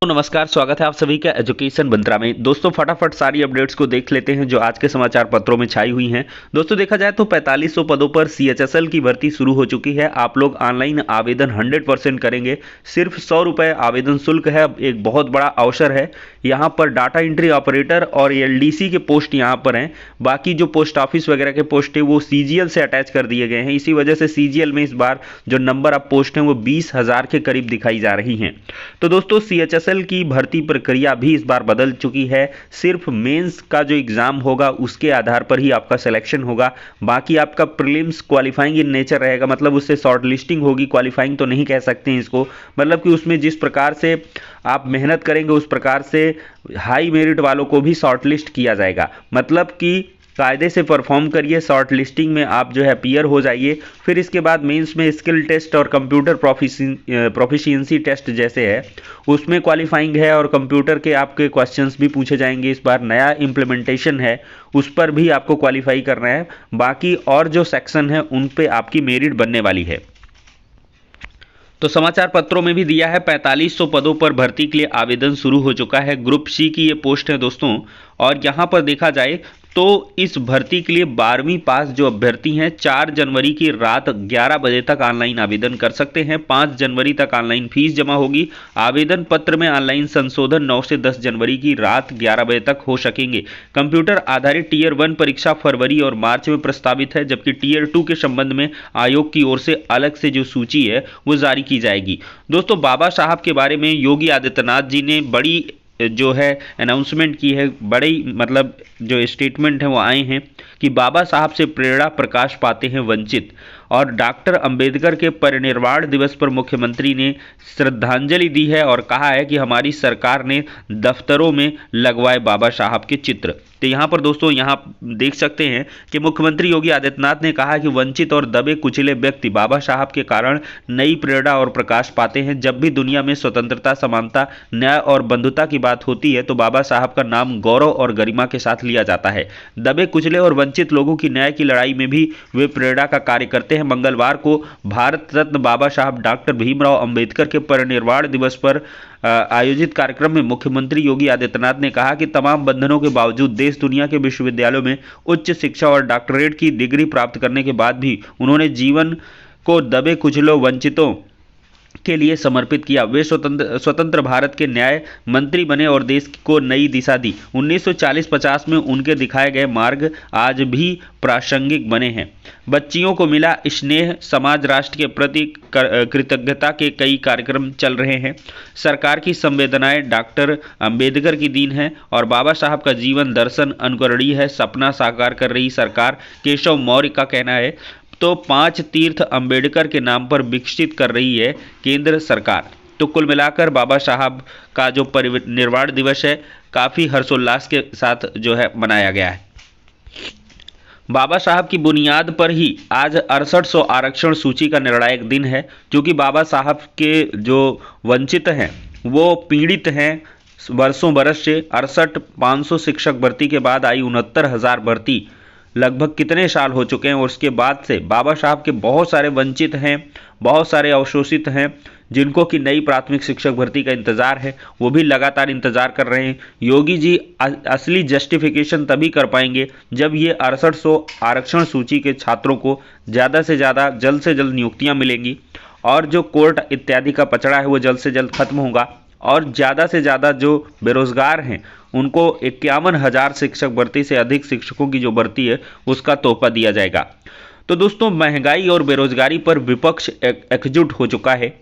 तो नमस्कार, स्वागत है आप सभी का एजुकेशन मंत्रा में। दोस्तों फटाफट सारी अपडेट्स को देख लेते हैं जो आज के समाचार पत्रों में छाई हुई हैं। दोस्तों देखा जाए तो 4500 पदों पर सीएचएसएल की भर्ती शुरू हो चुकी है। आप लोग ऑनलाइन आवेदन 100% करेंगे। सिर्फ 100 रुपये आवेदन शुल्क है। एक बहुत बड़ा अवसर है। यहाँ पर डाटा एंट्री ऑपरेटर और एलडीसी के पोस्ट यहाँ पर हैं। बाकी जो पोस्ट ऑफिस वगैरह के पोस्ट है वो सीजीएल से अटैच कर दिए गए हैं। इसी वजह से सीजीएल में इस बार जो नंबर ऑफ पोस्ट हैं वो 20,000 के करीब दिखाई जा रही हैं। तो दोस्तों सीएचएसएल की भर्ती प्रक्रिया भी इस बार बदल चुकी है। सिर्फ मेंस का जो एग्जाम होगा उसके आधार पर ही आपका सिलेक्शन होगा। बाकी आपका प्रीलिम्स क्वालिफाइंग इन नेचर रहेगा, मतलब उससे शॉर्ट लिस्टिंग होगी। क्वालिफाइंग तो नहीं कह सकते हैं इसको, मतलब कि उसमें जिस प्रकार से आप मेहनत करेंगे उस प्रकार से हाई मेरिट वालों को भी शॉर्ट लिस्ट किया जाएगा। मतलब कि कायदे से परफॉर्म करिए, शॉर्ट लिस्टिंग में आप जो है अपीयर हो जाइए। फिर इसके बाद मेंस में स्किल टेस्ट और कंप्यूटर प्रोफिशिएंसी टेस्ट जैसे है उसमें क्वालिफाइंग है, और कंप्यूटर के आपके क्वेश्चंस भी पूछे जाएंगे। इस बार नया इम्प्लीमेंटेशन है, उस पर भी आपको क्वालिफाई करना है। बाकी और जो सेक्शन है उन पे आपकी मेरिट बनने वाली है। तो समाचार पत्रों में भी दिया है 4500 पदों पर भर्ती के लिए आवेदन शुरू हो चुका है। ग्रुप सी की ये पोस्ट है दोस्तों। और यहाँ पर देखा जाए तो इस भर्ती के लिए 12वीं पास जो अभ्यर्थी हैं 4 जनवरी की रात 11 बजे तक ऑनलाइन आवेदन कर सकते हैं। 5 जनवरी तक ऑनलाइन फीस जमा होगी। आवेदन पत्र में ऑनलाइन संशोधन 9 से 10 जनवरी की रात 11 बजे तक हो सकेंगे। कंप्यूटर आधारित टीयर 1 परीक्षा फरवरी और मार्च में प्रस्तावित है, जबकि टीयर 2 के संबंध में आयोग की ओर से अलग से जो सूची है वो जारी की जाएगी। दोस्तों बाबा साहब के बारे में योगी आदित्यनाथ जी ने बड़ी जो है अनाउंसमेंट की है। बड़े मतलब जो स्टेटमेंट है वो आए हैं कि बाबा साहब से प्रेरणा प्रकाश पाते हैं वंचित। और डॉक्टर अंबेडकर के परिनिर्वाण दिवस पर मुख्यमंत्री ने श्रद्धांजलि दी है और कहा है कि हमारी सरकार ने दफ्तरों में लगवाए बाबा साहब के चित्र। तो यहाँ पर दोस्तों यहाँ देख सकते हैं कि मुख्यमंत्री योगी आदित्यनाथ ने कहा कि वंचित और दबे कुचले व्यक्ति बाबा साहब के कारण नई प्रेरणा और प्रकाश पाते हैं। जब भी दुनिया में स्वतंत्रता, समानता, न्याय और बंधुता की बात होती है तो बाबा साहब का नाम गौरव और गरिमा के साथ लिया जाता है। दबे कुचले और वंचित लोगों की न्याय की लड़ाई में भी वे प्रेरणा का कार्य करते हैं। मंगलवार को भारत रत्न बाबा साहब डॉक्टर भीमराव अंबेडकर के परिनिर्वाण दिवस पर आयोजित कार्यक्रम में मुख्यमंत्री योगी आदित्यनाथ ने कहा कि तमाम बंधनों के बावजूद देश दुनिया के विश्वविद्यालयों में उच्च शिक्षा और डॉक्टरेट की डिग्री प्राप्त करने के बाद भी उन्होंने जीवन को दबे कुचलों, वंचितों के लिए समर्पित किया। वे स्वतंत्र भारत के न्याय मंत्री बने और देश को नई दिशा दी। 1940-50 में उनके दिखाए गए मार्ग आज भी प्रासंगिक बने हैं। बच्चियों को मिला स्नेह, समाज राष्ट्र के प्रति कृतज्ञता के कई कार्यक्रम चल रहे हैं। सरकार की संवेदनाएं डॉक्टर अंबेडकर की दीन है और बाबा साहब का जीवन दर्शन अनुकरणीय है। सपना साकार कर रही सरकार, केशव मौर्य का कहना है। तो 5 तीर्थ अंबेडकर के नाम पर विकसित कर रही है केंद्र सरकार। तो कुल मिलाकर बाबा साहब का जो परिनिर्वाण दिवस है काफ़ी हर्षोल्लास के साथ जो है मनाया गया है। बाबा साहब की बुनियाद पर ही आज 6800 आरक्षण सूची का निर्णायक दिन है, क्योंकि बाबा साहब के जो वंचित हैं वो पीड़ित हैं वर्षों बरस से। 68,500 शिक्षक भर्ती के बाद आई 69,000 भर्ती, लगभग कितने साल हो चुके हैं। और उसके बाद से बाबा साहब के बहुत सारे वंचित हैं, बहुत सारे अवशोषित हैं जिनको कि नई प्राथमिक शिक्षक भर्ती का इंतज़ार है, वो भी लगातार इंतज़ार कर रहे हैं। योगी जी असली जस्टिफिकेशन तभी कर पाएंगे जब ये 6800 आरक्षण सूची के छात्रों को ज़्यादा से ज़्यादा जल्द से जल्द नियुक्तियाँ मिलेंगी, और जो कोर्ट इत्यादि का पचड़ा है वो जल्द से जल्द खत्म होगा, और ज़्यादा से ज़्यादा जो बेरोज़गार हैं उनको 51,000 शिक्षक भर्ती से अधिक शिक्षकों की जो भर्ती है उसका तोहफा दिया जाएगा। तो दोस्तों महंगाई और बेरोजगारी पर विपक्ष एकजुट हो चुका है।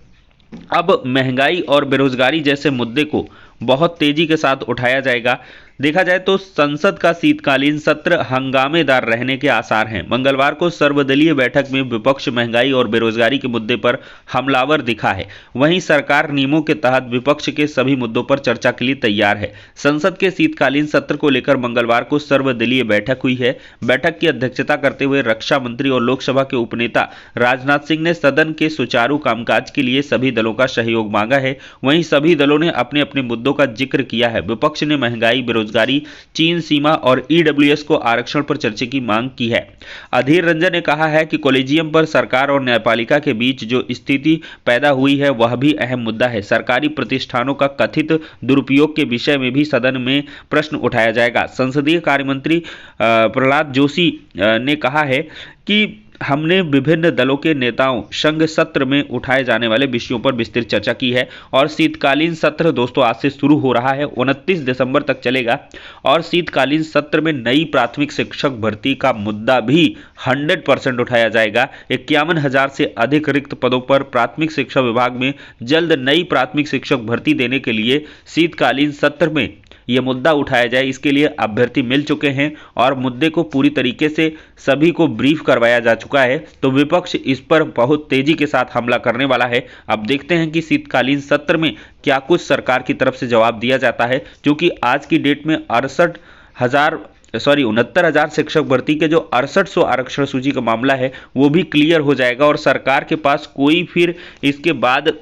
अब महंगाई और बेरोजगारी जैसे मुद्दे को बहुत तेजी के साथ उठाया जाएगा। देखा जाए तो संसद का शीतकालीन सत्र हंगामेदार रहने के आसार हैं। मंगलवार को सर्वदलीय बैठक में विपक्ष महंगाई और बेरोजगारी के मुद्दे पर हमलावर दिखा है। वहीं सरकार नियमों के तहत विपक्ष के सभी मुद्दों पर चर्चा के लिए तैयार है। संसद के शीतकालीन सत्र को लेकर मंगलवार को सर्वदलीय बैठक हुई है। बैठक की अध्यक्षता करते हुए रक्षा मंत्री और लोकसभा के उपनेता राजनाथ सिंह ने सदन के सुचारू कामकाज के लिए सभी दलों का सहयोग मांगा है। वहीं सभी दलों ने अपने अपने मुद्दों का जिक्र किया है। विपक्ष ने महंगाई, बेरोजगारी बेरोजगारी, चीन सीमा और ईडब्ल्यूएस को आरक्षण पर चर्चा की मांग की है। अधीर रंजन ने कहा है कि कॉलेजियम पर सरकार और न्यायपालिका के बीच जो स्थिति पैदा हुई है वह भी अहम मुद्दा है। सरकारी प्रतिष्ठानों का कथित दुरुपयोग के विषय में भी सदन में प्रश्न उठाया जाएगा। संसदीय कार्य मंत्री प्रहलाद जोशी ने कहा है कि हमने विभिन्न दलों के नेताओं संघ सत्र में उठाए जाने वाले विषयों पर विस्तृत चर्चा की है और शीतकालीन सत्र दोस्तों आज से शुरू हो रहा है, 29 दिसंबर तक चलेगा और शीतकालीन सत्र में नई प्राथमिक शिक्षक भर्ती का मुद्दा भी 100% उठाया जाएगा। 51,000 से अधिक रिक्त पदों पर प्राथमिक शिक्षा विभाग में जल्द नई प्राथमिक शिक्षक भर्ती देने के लिए शीतकालीन सत्र में ये मुद्दा उठाया जाए, इसके लिए अभ्यर्थी मिल चुके हैं और मुद्दे को पूरी तरीके से सभी को ब्रीफ करवाया जा चुका है। तो विपक्ष इस पर बहुत तेजी के साथ हमला करने वाला है। अब देखते हैं कि शीतकालीन सत्र में क्या कुछ सरकार की तरफ से जवाब दिया जाता है, क्योंकि आज की डेट में 69,000 शिक्षक भर्ती के जो 6800 आरक्षण सूची का मामला है वो भी क्लियर हो जाएगा और सरकार के पास कोई फिर इसके बाद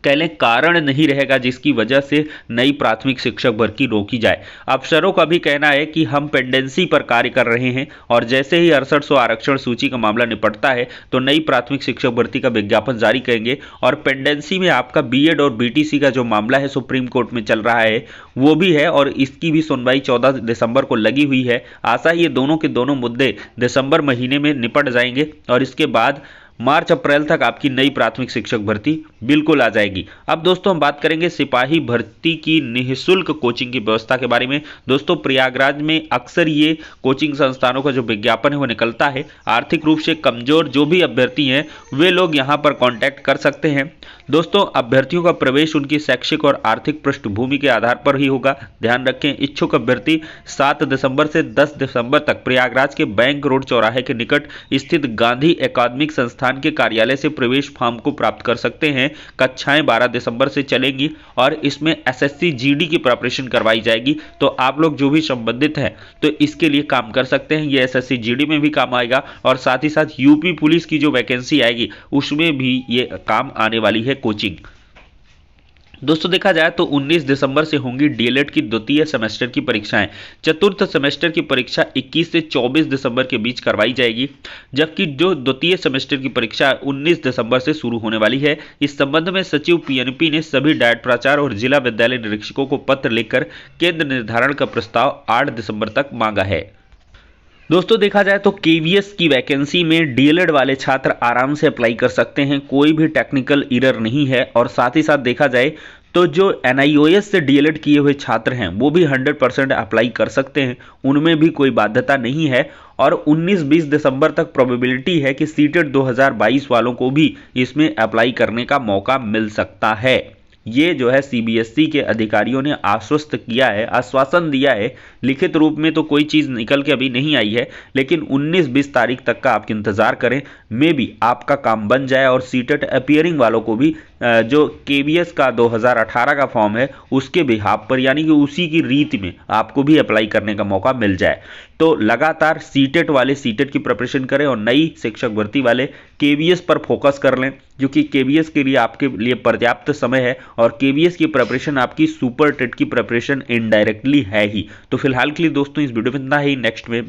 कह लें कारण नहीं रहेगा जिसकी वजह से नई प्राथमिक शिक्षक भर्ती रोकी जाए। अफसरों का भी कहना है कि हम पेंडेंसी पर कार्य कर रहे हैं और जैसे ही 6800 आरक्षण सूची का मामला निपटता है तो नई प्राथमिक शिक्षक भर्ती का विज्ञापन जारी करेंगे और पेंडेंसी में आपका बीएड और बीटीसी का जो मामला है सुप्रीम कोर्ट में चल रहा है वो भी है और इसकी भी सुनवाई 14 दिसंबर को लगी हुई है। आशा ये दोनों के दोनों मुद्दे दिसंबर महीने में निपट जाएंगे और इसके बाद मार्च अप्रैल तक आपकी नई प्राथमिक शिक्षक भर्ती बिल्कुल आ जाएगी। अब दोस्तों हम बात करेंगे सिपाही भर्ती की निःशुल्क कोचिंग की व्यवस्था के बारे में। दोस्तों प्रयागराज में अक्सर ये कोचिंग संस्थानों का जो विज्ञापन है वो निकलता है। आर्थिक रूप से कमजोर जो भी अभ्यर्थी हैं वे लोग यहाँ पर कॉन्टैक्ट कर सकते हैं। दोस्तों अभ्यर्थियों का प्रवेश उनकी शैक्षिक और आर्थिक पृष्ठभूमि के आधार पर ही होगा। ध्यान रखें, इच्छुक अभ्यर्थी 7 दिसंबर से 10 दिसंबर तक प्रयागराज के बैंक रोड चौराहे के निकट स्थित गांधी एकाडमिक संस्थान के कार्यालय से प्रवेश फॉर्म को प्राप्त कर सकते हैं। कक्षाएं 12 दिसंबर से चलेंगी और इसमें एसएससी जीडी की प्रिपरेशन करवाई जाएगी। तो आप लोग जो भी संबंधित हैं तो इसके लिए काम कर सकते हैं। ये एसएससी जीडी में भी काम आएगा और साथ ही साथ यूपी पुलिस की जो वैकेंसी आएगी उसमें भी ये काम आने वाली है कोचिंग। दोस्तों देखा जाए तो 19 दिसंबर से होंगी डीएलएड की द्वितीय सेमेस्टर की परीक्षाएं। चतुर्थ सेमेस्टर की परीक्षा 21 से 24 दिसंबर के बीच करवाई जाएगी, जबकि जो द्वितीय सेमेस्टर की परीक्षा 19 दिसंबर से शुरू होने वाली है। इस संबंध में सचिव पीएनपी ने सभी डायट प्राचार्य और जिला विद्यालय निरीक्षकों को पत्र लिखकर केंद्र निर्धारण का प्रस्ताव 8 दिसंबर तक मांगा है। दोस्तों देखा जाए तो केवीएस की वैकेंसी में डीएलएड वाले छात्र आराम से अप्लाई कर सकते हैं, कोई भी टेक्निकल एरर नहीं है। और साथ ही साथ देखा जाए तो जो एनआईओएस से डीएलएड किए हुए छात्र हैं वो भी 100% अप्लाई कर सकते हैं, उनमें भी कोई बाध्यता नहीं है। और 19-20 दिसंबर तक प्रोबेबिलिटी है कि सीटेट 2022 वालों को भी इसमें अप्लाई करने का मौका मिल सकता है। ये जो है सीबीएसई के अधिकारियों ने आश्वस्त किया है, आश्वासन दिया है। लिखित रूप में तो कोई चीज़ निकल के अभी नहीं आई है, लेकिन 19-20 तारीख तक का आप इंतज़ार करें, मे भी आपका काम बन जाए और सीटेट अपीयरिंग वालों को भी जो केवीएस का 2018 का फॉर्म है उसके बिहाफ पर यानी कि उसी की रीत में आपको भी अप्लाई करने का मौका मिल जाए। तो लगातार सीटेट वाले सीटेट की प्रिपरेशन करें और नई शिक्षक भर्ती वाले केवीएस पर फोकस कर लें, क्योंकि केवीएस के लिए आपके लिए पर्याप्त समय है और केवीएस की प्रिपरेशन आपकी सुपर टेट की प्रिपरेशन इनडायरेक्टली है ही। तो फिलहाल के लिए दोस्तों इस वीडियो में इतना ही, नेक्स्ट में